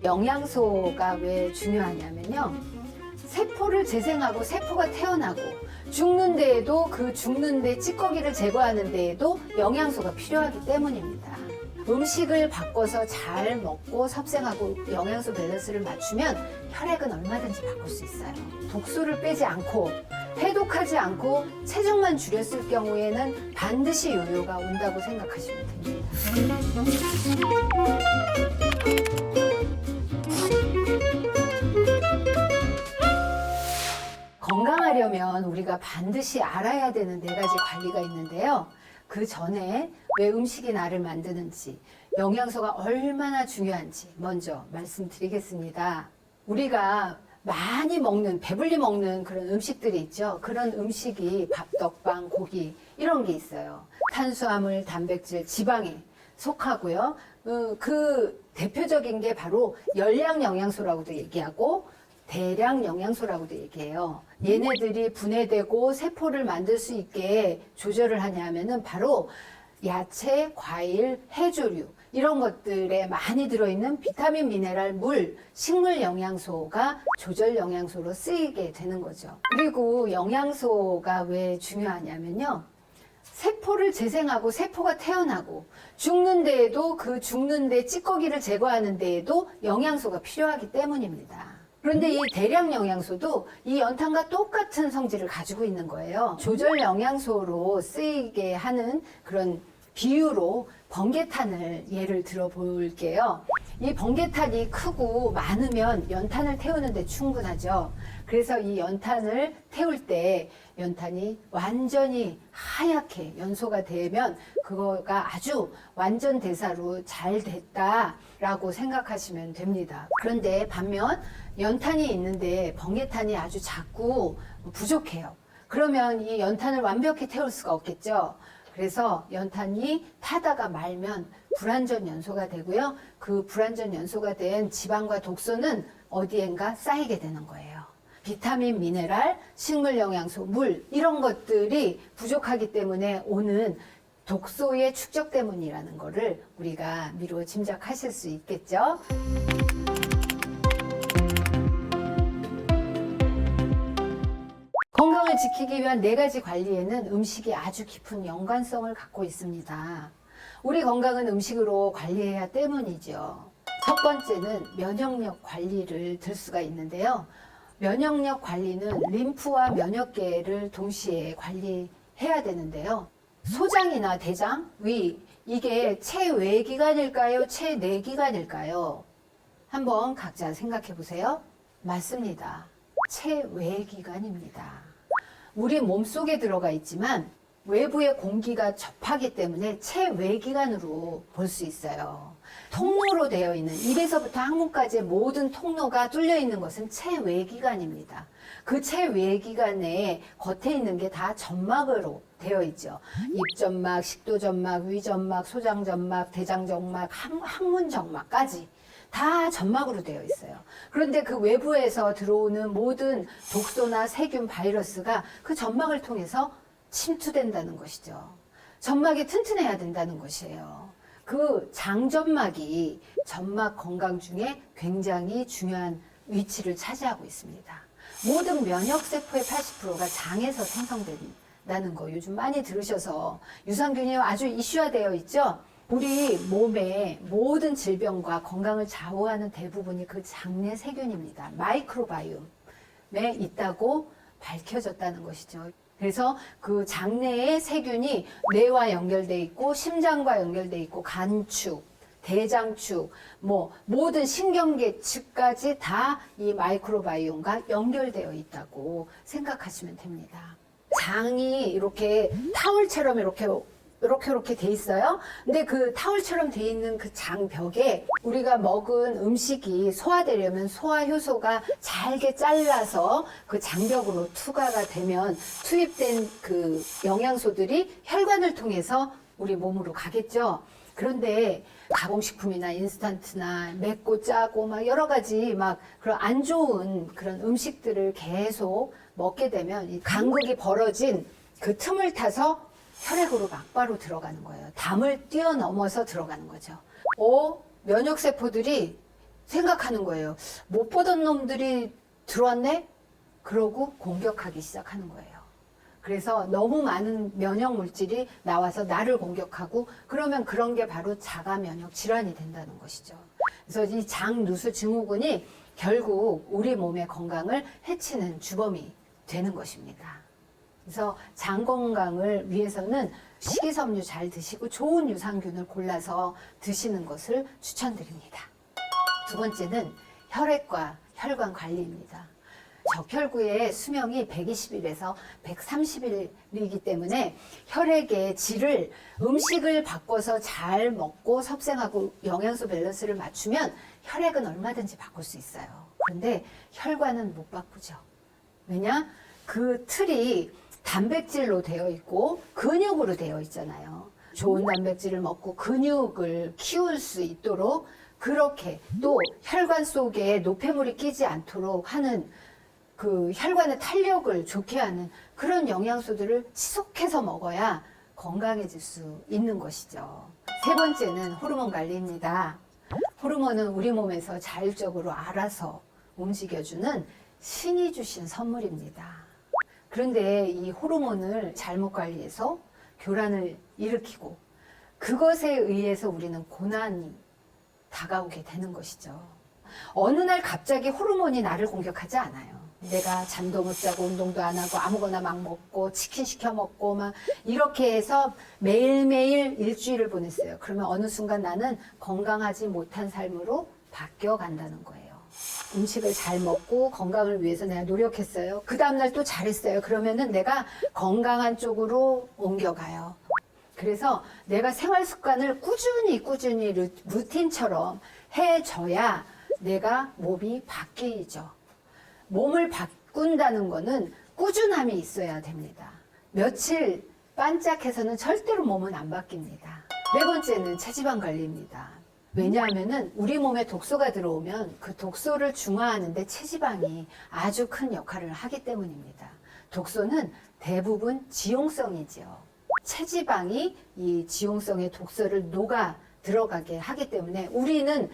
영양소가 왜 중요하냐면요. 세포를 재생하고 세포가 태어나고 죽는 데에도 그 죽는 데 찌꺼기를 제거하는 데에도 영양소가 필요하기 때문입니다. 음식을 바꿔서 잘 먹고 섭생하고 영양소 밸런스를 맞추면 혈액은 얼마든지 바꿀 수 있어요. 독소를 빼지 않고 해독하지 않고 체중만 줄였을 경우에는 반드시 요요가 온다고 생각하시면 됩니다. 건강하려면 우리가 반드시 알아야 되는 4가지 관리가 있는데요. 그 전에 왜 음식이 나를 만드는지, 영양소가 얼마나 중요한지 먼저 말씀드리겠습니다. 우리가 많이 먹는, 배불리 먹는 그런 음식들이 있죠. 그런 음식이 밥, 떡,빵, 고기 이런 게 있어요. 탄수화물, 단백질, 지방에 속하고요. 그 대표적인 게 바로 열량 영양소라고도 얘기하고 대량 영양소라고도 얘기해요. 얘네들이 분해되고 세포를 만들 수 있게 조절을 하냐면은 바로 야채, 과일, 해조류 이런 것들에 많이 들어있는 비타민, 미네랄, 물, 식물 영양소가 조절 영양소로 쓰이게 되는 거죠. 그리고 영양소가 왜 중요하냐면요. 세포를 재생하고 세포가 태어나고 죽는 데에도 그 죽는 데 찌꺼기를 제거하는 데에도 영양소가 필요하기 때문입니다. 그런데 이 대량 영양소도 이 연탄과 똑같은 성질을 가지고 있는 거예요. 조절 영양소로 쓰이게 하는 그런 비유로 번개탄을 예를 들어 볼게요. 이 번개탄이 크고 많으면 연탄을 태우는데 충분하죠. 그래서 이 연탄을 태울 때 연탄이 완전히 하얗게 연소가 되면 그거가 아주 완전 대사로 잘 됐다라고 생각하시면 됩니다. 그런데 반면 연탄이 있는데 번개탄이 아주 작고 부족해요. 그러면 이 연탄을 완벽히 태울 수가 없겠죠. 그래서 연탄이 타다가 말면 불완전 연소가 되고요. 그 불완전 연소가 된 지방과 독소는 어디엔가 쌓이게 되는 거예요. 비타민, 미네랄, 식물 영양소, 물 이런 것들이 부족하기 때문에 오는 독소의 축적 때문이라는 거를 우리가 미루어 짐작하실 수 있겠죠. 건강을 지키기 위한 4가지 관리에는 음식이 아주 깊은 연관성을 갖고 있습니다. 우리 건강은 음식으로 관리해야 때문이죠. 첫 번째는 면역력 관리를 들 수가 있는데요. 면역력 관리는 림프와 면역계를 동시에 관리해야 되는데요. 소장이나 대장, 위 이게 체외기관일까요? 체내기관일까요? 한번 각자 생각해 보세요. 맞습니다. 체외기관입니다. 우리 몸속에 들어가 있지만 외부의 공기가 접하기 때문에 체외기관으로 볼 수 있어요. 통로로 되어 있는 입에서부터 항문까지의 모든 통로가 뚫려 있는 것은 체외기관입니다. 그 체외기관에 겉에 있는 게 다 점막으로 되어 있죠. 입점막, 식도점막, 위점막, 소장점막, 대장점막, 항문점막까지 다 점막으로 되어 있어요. 그런데 그 외부에서 들어오는 모든 독소나 세균, 바이러스가 그 점막을 통해서 침투된다는 것이죠. 점막이 튼튼해야 된다는 것이에요. 그 장점막이 점막 건강 중에 굉장히 중요한 위치를 차지하고 있습니다. 모든 면역세포의 80%가 장에서 생성된다는 거 요즘 많이 들으셔서 유산균이 아주 이슈화되어 있죠. 우리 몸의 모든 질병과 건강을 좌우하는 대부분이 그 장내 세균입니다. 마이크로바이옴에 있다고 밝혀졌다는 것이죠. 그래서 그 장내의 세균이 뇌와 연결돼 있고 심장과 연결돼 있고 간축, 대장축, 모든 신경계 측까지 다 이 마이크로바이옴과 연결되어 있다고 생각하시면 됩니다. 장이 이렇게 타올처럼 이렇게 돼 있어요. 근데 그 타올처럼 돼 있는 그 장벽에 우리가 먹은 음식이 소화되려면 소화 효소가 잘게 잘라서 그 장벽으로 투과가 되면 투입된 그 영양소들이 혈관을 통해서 우리 몸으로 가겠죠. 그런데 가공식품이나 인스턴트나 맵고 짜고 막 여러 가지 막 그런 안 좋은 그런 음식들을 계속 먹게 되면 이 간극이 벌어진 그 틈을 타서 혈액으로 막바로 들어가는 거예요. 담을 뛰어넘어서 들어가는 거죠. 면역세포들이 생각하는 거예요. 못 보던 놈들이 들어왔네? 그러고 공격하기 시작하는 거예요. 그래서 너무 많은 면역 물질이 나와서 나를 공격하고 그러면 그런 게 바로 자가 면역 질환이 된다는 것이죠. 그래서 이 장누수 증후군이 결국 우리 몸의 건강을 해치는 주범이 되는 것입니다. 그래서 장 건강을 위해서는 식이섬유 잘 드시고 좋은 유산균을 골라서 드시는 것을 추천드립니다. 두 번째는 혈액과 혈관 관리입니다. 적혈구의 수명이 120일에서 130일이기 때문에 혈액의 질을 음식을 바꿔서 잘 먹고 섭생하고 영양소 밸런스를 맞추면 혈액은 얼마든지 바꿀 수 있어요. 그런데 혈관은 못 바꾸죠. 왜냐? 그 틀이 단백질로 되어 있고 근육으로 되어 있잖아요. 좋은 단백질을 먹고 근육을 키울 수 있도록 그렇게 또 혈관 속에 노폐물이 끼지 않도록 하는 그 혈관의 탄력을 좋게 하는 그런 영양소들을 지속해서 먹어야 건강해질 수 있는 것이죠. 세 번째는 호르몬 관리입니다. 호르몬은 우리 몸에서 자율적으로 알아서 움직여주는 신이 주신 선물입니다. 그런데 이 호르몬을 잘못 관리해서 교란을 일으키고 그것에 의해서 우리는 고난이 다가오게 되는 것이죠. 어느 날 갑자기 호르몬이 나를 공격하지 않아요. 내가 잠도 못 자고 운동도 안 하고 아무거나 막 먹고 치킨 시켜 먹고 막 이렇게 해서 매일매일 일주일을 보냈어요. 그러면 어느 순간 나는 건강하지 못한 삶으로 바뀌어 간다는 거예요. 음식을 잘 먹고 건강을 위해서 내가 노력했어요. 그 다음날 또 잘했어요. 그러면은 내가 건강한 쪽으로 옮겨가요. 그래서 내가 생활 습관을 꾸준히 루틴처럼 해줘야 내가 몸이 바뀌죠. 몸을 바꾼다는 거는 꾸준함이 있어야 됩니다. 며칠 반짝해서는 절대로 몸은 안 바뀝니다. 네 번째는 체지방 관리입니다. 왜냐하면은 우리 몸에 독소가 들어오면 그 독소를 중화하는데 체지방이 아주 큰 역할을 하기 때문입니다. 독소는 대부분 지용성이지요. 체지방이 이 지용성의 독소를 녹아 들어가게 하기 때문에 우리는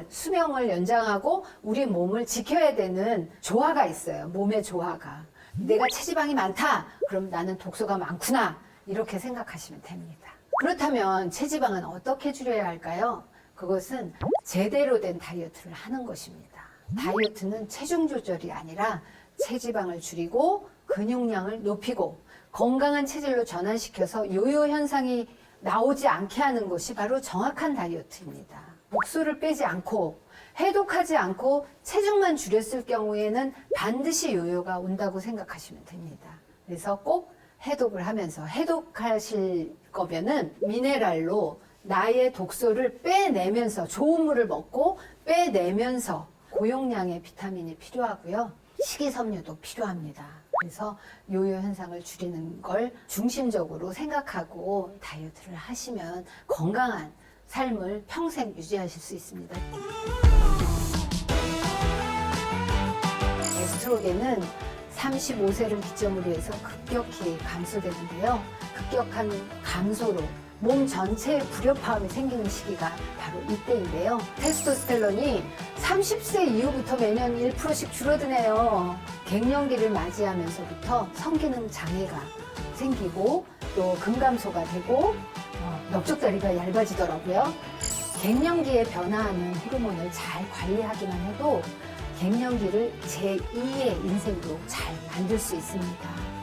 수명을 연장하고 우리 몸을 지켜야 되는 조화가 있어요. 몸의 조화가. 내가 체지방이 많다. 그럼 나는 독소가 많구나. 이렇게 생각하시면 됩니다. 그렇다면 체지방은 어떻게 줄여야 할까요? 그것은 제대로 된 다이어트를 하는 것입니다. 다이어트는 체중 조절이 아니라 체지방을 줄이고 근육량을 높이고 건강한 체질로 전환시켜서 요요 현상이 나오지 않게 하는 것이 바로 정확한 다이어트입니다. 독소를 빼지 않고 해독하지 않고 체중만 줄였을 경우에는 반드시 요요가 온다고 생각하시면 됩니다. 그래서 꼭 해독을 하면서 해독하실 거면은 미네랄로 나의 독소를 빼내면서 좋은 물을 먹고 빼내면서 고용량의 비타민이 필요하고요. 식이섬유도 필요합니다. 그래서 요요 현상을 줄이는 걸 중심적으로 생각하고 다이어트를 하시면 건강한 삶을 평생 유지하실 수 있습니다. 에스트로겐은 35세를 기점으로 해서 급격히 감소되는데요. 급격한 감소로 몸 전체에 불협화음이 생기는 시기가 바로 이때인데요. 테스토스테론이 30세 이후부터 매년 1%씩 줄어드네요. 갱년기를 맞이하면서부터 성기능 장애가 생기고 또 근감소가 되고 넓적다리가 얇아지더라고요. 갱년기에 변화하는 호르몬을 잘 관리하기만 해도 갱년기를 제2의 인생으로 잘 만들 수 있습니다.